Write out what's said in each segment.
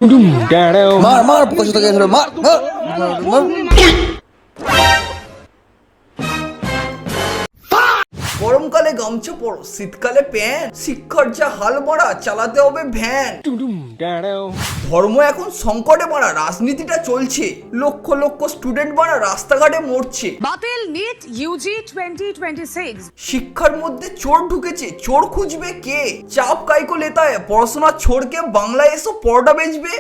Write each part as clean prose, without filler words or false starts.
মার মার পয়সা থেকে ধরে মার মার মার। গরমকালে গামছা পরো, শীতকালে প্যান্ট, শিক্ষার যা হাল মারা, চালাতে হবে ভ্যান। ধর্ম এখন সংকটে মারা, রাজনীতিটা চলছে, লক্ষ লক্ষ স্টুডেন্ট মারা রাস্তাঘাটে মরছে। বাতিল নিট ইউজি 2026। শিক্ষার মধ্যে চোর ঢুকেছে, চোর খুঁজবে কে? চাপ কাইকো লেতা है, পড়াশোনা ছোড়কে বাংলায় এসো পরোটা বেচবে।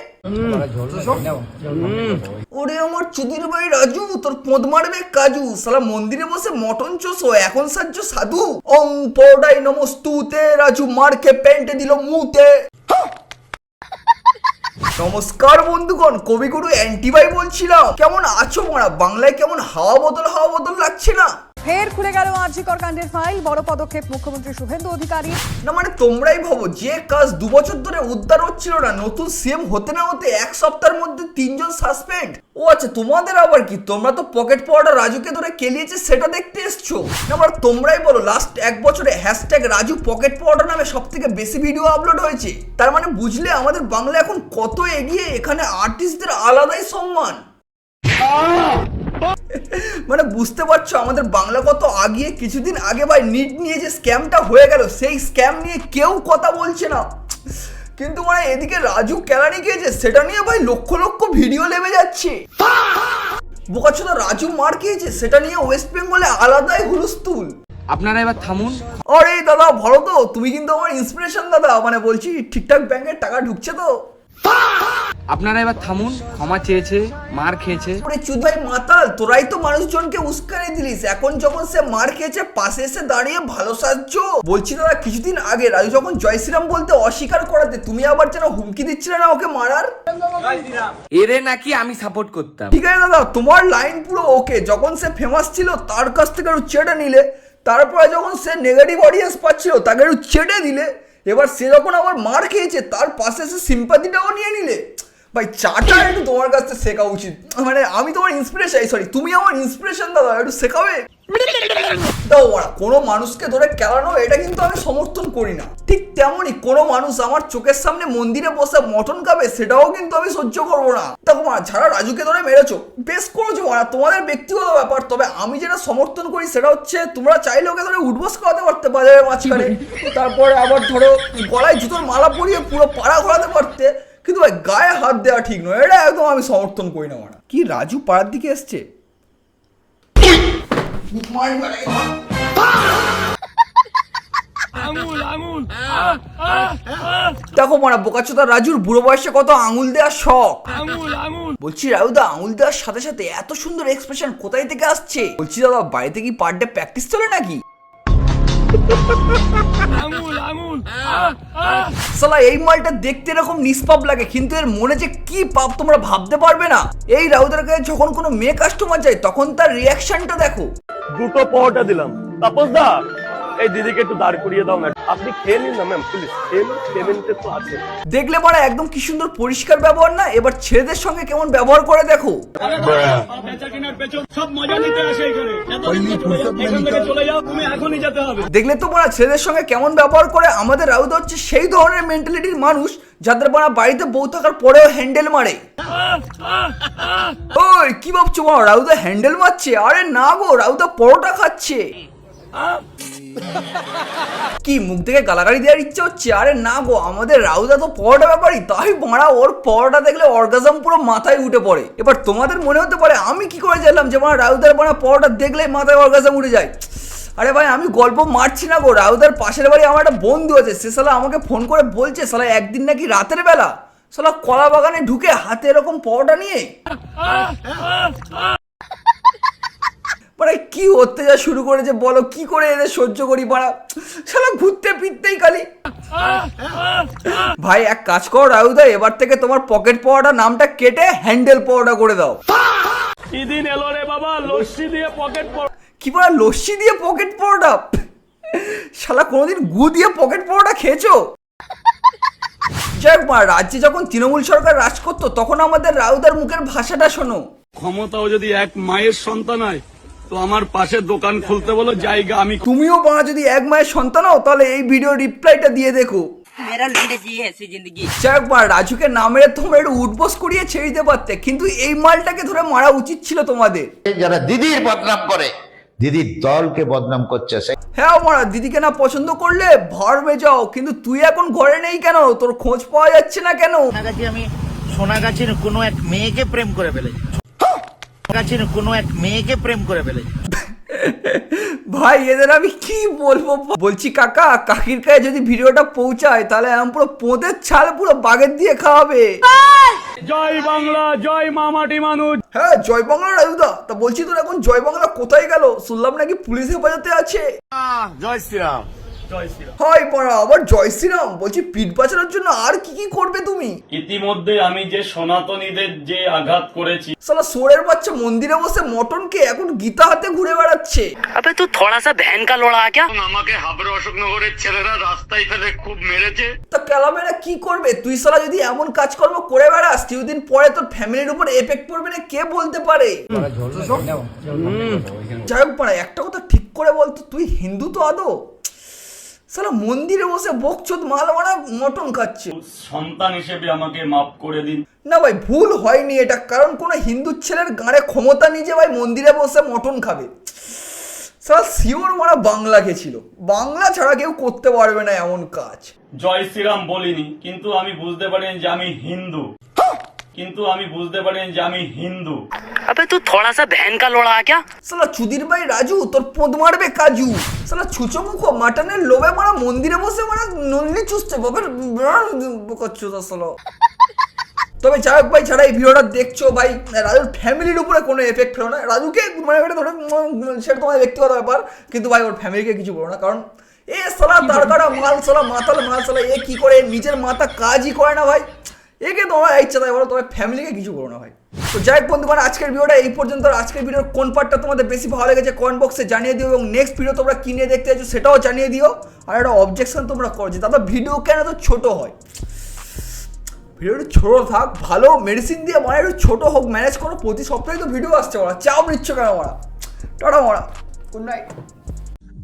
ওরে আমার চুদির ভাই রাজু, তোর পোঁদ মারবে কাজু, শালা মন্দিরে বসে মটন চোষো, এখন সাজ্য সাধু। ওং পরোটাই নমস্তুতে, রাজু মারকে প্যান্টে দিল মুতে। নমস্কার বন্ধুগণ, কবিগুরু অ্যান্টিভাই বলছিলাম। কেমন আছো মারা? বাংলায় কেমন হাওয়া বদল লাগছে না? ফের খুলে গেল আরজিকর কাণ্ডের ফাইল, বড় পদক্ষেপ মুখ্যমন্ত্রী শুভেন্দু অধিকারী। না মানে তোমরাই ভাবো, যে কাজ 2 বছর ধরে উদ্ধার হচ্ছিল না, নতুন সিএম হতে না হতে 1 সপ্তাহের মধ্যে 3 জন সাসপেন্ড। ও আচ্ছা, তোমাদের আবার কি? তোমরা তো পকেট পাওয়াটা রাজুকে ধরে কেলিয়েছে সেটা দেখতে এসছো। না মানে তোমরাই বলো, লাস্ট 1 বছরে হ্যাশট্যাগ রাজু পকেট পাওয়াটা নামে সব থেকে বেশি ভিডিও আপলোড হয়েছে। তার মানে বুঝলে আমাদের বাংলা এখন কত এগিয়ে। এখানে আর্টিস্টদের আলাদাই সম্মান। মানে বুঝতে পারছো আমাদের বাংলা কত আগিয়ে। কিছুদিন আগে ভাই নিট নিয়ে যে স্ক্যামটা হয়ে গেল, সেই স্ক্যাম নিয়ে কেউ কথা বলছে না, কিন্তু মানে এদিকে রাজু কেলানি গিয়েছে সেটা নিয়ে ভাই লক্ষ লক্ষ ভিডিও লেগে যাচ্ছে। বোকাচোদা রাজু মার খেয়েছে সেটা নিয়ে ওয়েস্ট বেঙ্গলে আলাদাই হুলস্থুল। আপনারা এবার থামুন। আরে দাদা ভালো তো, তুমি কিন্তু আমার ইন্সপিরেশন দাদা। মানে বলছি ঠিকঠাক ব্যাংকের টাকা ঢুকছে তো? আপনারা এবার থামুন। ক্ষমা চেয়েছে, মার খেয়েছে। ওরে চুদ ভাই মাতাল, তোরাই তো মানুষজনকে উস্কানি দিলিস। এখন যখন সে মার খেয়েছে পাশে এসে দাঁড়িয়ে ভালো সাহায্য বলছি। দাদা কিছুদিন আগে রাজু যখন জয় শ্রীরাম বলতে অস্বীকার করাতে তুমি আবার যেন হুমকি দিচ্ছিলে না ওকে মারার। এরে নাকি আমি সাপোর্ট করতাম। ঠিক আছে দাদা, তোমার লাইন পুরো ওকে। যখন সে ফেমাস ছিল তার কাছ থেকে একটু চেটে নিলে, তারপরে যখন সে নেগেটিভ অডিয়েন্স পাচ্ছিল তাকে একটু চেটে দিলে, এবার সে যখন আবার মার খেয়েছে তার পাশে সে সিম্পাথিটাও নিয়ে নিলে। ভাই চাটা একটু তোমার কাছ থেকে শেখা উচিত। মানে আমি তোমার ইন্সপিরেশন, সরি তুমি আমার ইন্সপিরেশন দাদা, একটু শেখাবে দাও। কোনো মানুষকে ধরে কেলানো এটা কিন্তু আমি সমর্থন করি না। ঠিক তেমনই কোনো মানুষ আমার চোখের সামনে মন্দিরে বসে মটন খাবে সেটাও কিন্তু আমি সহ্য করবো না। দেখো মা, যারা রাজুকে ধরে মেরেছো বেশ করেছো মারা, তোমাদের ব্যক্তিগত ব্যাপার। তবে আমি যেটা সমর্থন করি সেটা হচ্ছে তোমরা চাইলে ওকে ধরে উঠবোস করাতে পারতে বাজারের মাঝখানে, তারপরে আবার ধরো গলায় জুতোর মালা পরিয়ে পুরো পাড়া ঘোরাতে পারতে, কিন্তু ভাই গায়ে হাত দেওয়া ঠিক নয়। এটা একদম আমি সমর্থন করি না মারা। কি রাজু পাড়ার দিকে এসছে? দেখো মারা বোকাচোদা রাজুর বুড়ো বয়সে কত আঙুল দেওয়ার শখ। বলছি রাজুদা, আঙুল দেওয়ার সাথে সাথে এত সুন্দর এক্সপ্রেশন কোথায় থেকে আসছে? বলছি দাদা বাড়িতে কি পার ডে প্র্যাকটিস চলে নাকি? শালা এই মালটা দেখতে এরকম নিষ্পাপ লাগে, কিন্তু এর মনে যে কি পাপ তোমরা ভাবতে পারবে না। এই রাউদার কাছে যখন কোনো মেয়ে কাস্টমার যায় তখন তার রিয়াকশনটা দেখো। দুটো পরোটা দিলাম, তাপস দা এই দিদিকে একটু দাঁড় করিয়ে দাও না, আপনি খেয়ে নিন না ম্যাম প্লিজ, পেমেন্টে তো আছে। দেখলে পরে একদম কি সুন্দর পরিষ্কার ব্যবহার না? এবার ছেলেদের সঙ্গে কেমন ব্যবহার করে দেখো। দেখলে তো বড়া ছেলেদের সঙ্গে কেমন ব্যবহার করে। আমাদের রাউদা হচ্ছে সেই ধরনের মেন্টালিটির মানুষ যাদের বড়া বাড়িতে বউ থাকার পরেও হ্যান্ডেল মারে। ওই কি ভাবছো বড়া, রাউদা হ্যান্ডেল মারছে? আরে না গো, রাউদা পরোটা খাচ্ছে। কি মুখ থেকে গালাগালি দেওয়ার ইচ্ছে হচ্ছে? আরে না গো, আমাদের রাউদা তো পরোটা ব্যাপারই, তাই মারা ওর পরোটা দেখলে অর্গাজম পুরো মাথায় উঠে পড়ে। এবার তোমাদের মনে হতে পারে আমি কি করে জানলাম যে মারা রাউদার মারা পরোটা দেখলে মাথায় অর্গাজম উঠে যায়। আরে ভাই আমি গল্প মারছি না গো। রাউদার পাশের বাড়ি আমার একটা বন্ধু আছে, সে শালা আমাকে ফোন করে বলছে শালা একদিন নাকি রাতের বেলা শালা কলা বাগানে ঢুকে হাতে এরকম পরোটা নিয়ে মানে কি অত্যাচার শুরু করেছে বলো। কি করে এদের সহ্য করি পারা, শালা ঘুরতে ফিরতেই খালি। ভাই এক কাজ করো রাউদা, এবার থেকে তোমার পকেট পরোটা নামটা কেটে হ্যান্ডেল পরোটা করে দাও। কি দিন এলো রে বাবা, লস্যি দিয়ে পকেট পরোটা। কি বলা লস্যি দিয়ে পকেট পরোটা? শালা কোনোদিন গু দিয়ে পকেট পরোটা খেয়েছো? যাই হোক মা, রাজ্যে যখন তৃণমূল সরকার রাজ করতো তখন আমাদের রাউদার মুখের ভাষাটা শোনো। ক্ষমতাও যদি এক মায়ের সন্তান হয় তো আমার পাশে দোকান খুলতে বলো, জায়গা আমি। তুমিও মা যদি এক মায়ের সন্তান হও তাহলে এই ভিডিও রিপ্লাইটা দিয়ে দেখো। मेरा लंडे जी ऐसी जिंदगी। যাই হোক মা, রাজুকে না মেরে তোমরা একটু উঠবোস করিয়ে ছেড়ে দিতে পারতে, কিন্তু এই মালটাকে ধরে মারা উচিত ছিল তোমাদের। যারা দিদির বদনাম করে, দিদির দলকে বদনাম করছে, হ্যাঁ মারা, দিদিকে না পছন্দ করলে ভাড়বে যাও, কিন্তু তুই এখন ঘরে নেই কেন? তোর খোঁজ পাওয়া যাচ্ছে না কেন? সোনাগাছি আমি সোনাগাছির কোনো এক মেয়েকে প্রেম করে ফেলেছি। সোনাগাছির কোনো এক মেয়েকে প্রেম করে ফেলেছি। ভাই এদের আমি কি বলবো। বলছি কাকা, কাকির কাছে যদি ভিডিওটা পৌঁছায় তাহলে এমন পুরো পোঁতের ছাল পুরো বাগের দিয়ে খাওয়াবে। জয় বাংলা, জয় মামাটি মানুষ। হ্যাঁ জয় বাংলা রাজুদা। তা বলছি তোর এখন জয় বাংলা কোথায় গেল? শুনলাম নাকি পুলিশ হেফাজতে আছে। জয় শ্রীরাম। হয় পড়া আবার জয় শ্রীরাম। বলছি পিঠ বাঁচানোর জন্য আর কি কি করবে তুমি? ইতিমধ্যে আমি যে সনাতনীদের যে আঘাত করেছি, সালা সোরের বাচ্চা মন্দিরে বসে মটনকে এখন গীতা হাতে ঘুরে বেড়াচ্ছে। अबे तू थोड़ा सा बहन का लोड़ा क्या? আমাকে হাবড়া অশোকনগরের ছেলেরা রাস্তায় ফেলে খুব মেরেছে। তা ক্যালামেরা কি করবে? তুই সালা যদি এমন কাজকর্ম করে বেড়াস, কিছুদিন পরে তোর ফ্যামিলির উপর এফেক্ট পড়বে না কে বলতে পারে। যাই হোক পাড়া, একটা কথা ঠিক করে বলতো, তুই হিন্দু তো আদৌ? সালা মন্দিরে বসে বকচোদ মাল মারা মটন খাচ্ছে। সন্তান হিসেবে আমাকে মাফ করে দিন। না ভাই, ভুল হয়নি এটা, কারণ কোনো হিন্দু ছেলের গাঁড়ে ক্ষমতা নিয়ে যে ভাই মন্দিরে বসে মটন খাবে। সালা শিওর মারা বাংলা খেয়েছিল, বাংলা ছাড়া কেউ করতে পারবে না এমন কাজ। জয় শ্রীরাম বলিনি, কিন্তু আমি বুঝতে পারেন যে আমি হিন্দু। अबे तू थोड़ा सा बहन का लोड़ा क्या? সালা চুদির ভাই রাজু, তোর পোদ মারবে কাজু। সালা ছুচো মুখো মাটনের লোভে মারা মন্দিরে বসে মারা নল্লি চুষছে বাবার করছো সালা। তবে যাই হোক ভাই, ছাড়া এই ভিডিওটা দেখছো ভাই, রাজুর ফ্যামিলির উপরে কোনো এফেক্ট ফেলো না। রাজুকে মানে ধরে সেটা তোমার ব্যক্তিগত ব্যাপার, কিন্তু ভাই ওর ফ্যামিলিকে কিছু বলো না, কারণ এ সালা তার কাটা মাল, সালা মাতাল মাল, সালা এ কি করে নিজের মাথা কাজই করে না ভাই। একে তোমার ইচ্ছা তাই বলো, তোমার ফ্যামিলিকে কিছু করো না ভাই। তো যাই হোক বন্ধুগণ, আজকের ভিডিওটা এই পর্যন্ত। আজকের ভিডিওর কোন পার্টটা তোমাদের বেশি ভালো লেগেছে কমেন্ট বক্সে জানিয়ে দিও, এবং নেক্সট ভিডিও তোমরা কি নিয়ে দেখতে চাইছো সেটাও জানিয়ে দিও। আর একটা অবজেকশন তোমরা করো যে দাদা ভিডিও কেন তো ছোট হয়, ভিডিও একটু ছোটো থাক, ভালো মেডিসিন দিয়ে মানে একটু ছোটো হোক, ম্যানেজ করো। প্রতি সপ্তাহে তো ভিডিও আসছে, ওরা চাপ নিচ্ছ কেন ওরা? টাটা ওরা, গুড নাইট।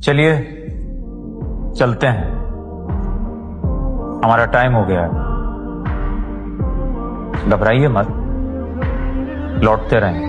चलिए चलते हैं, हमारा टाइम हो गया है। घबराइए मत, लौटते रहें।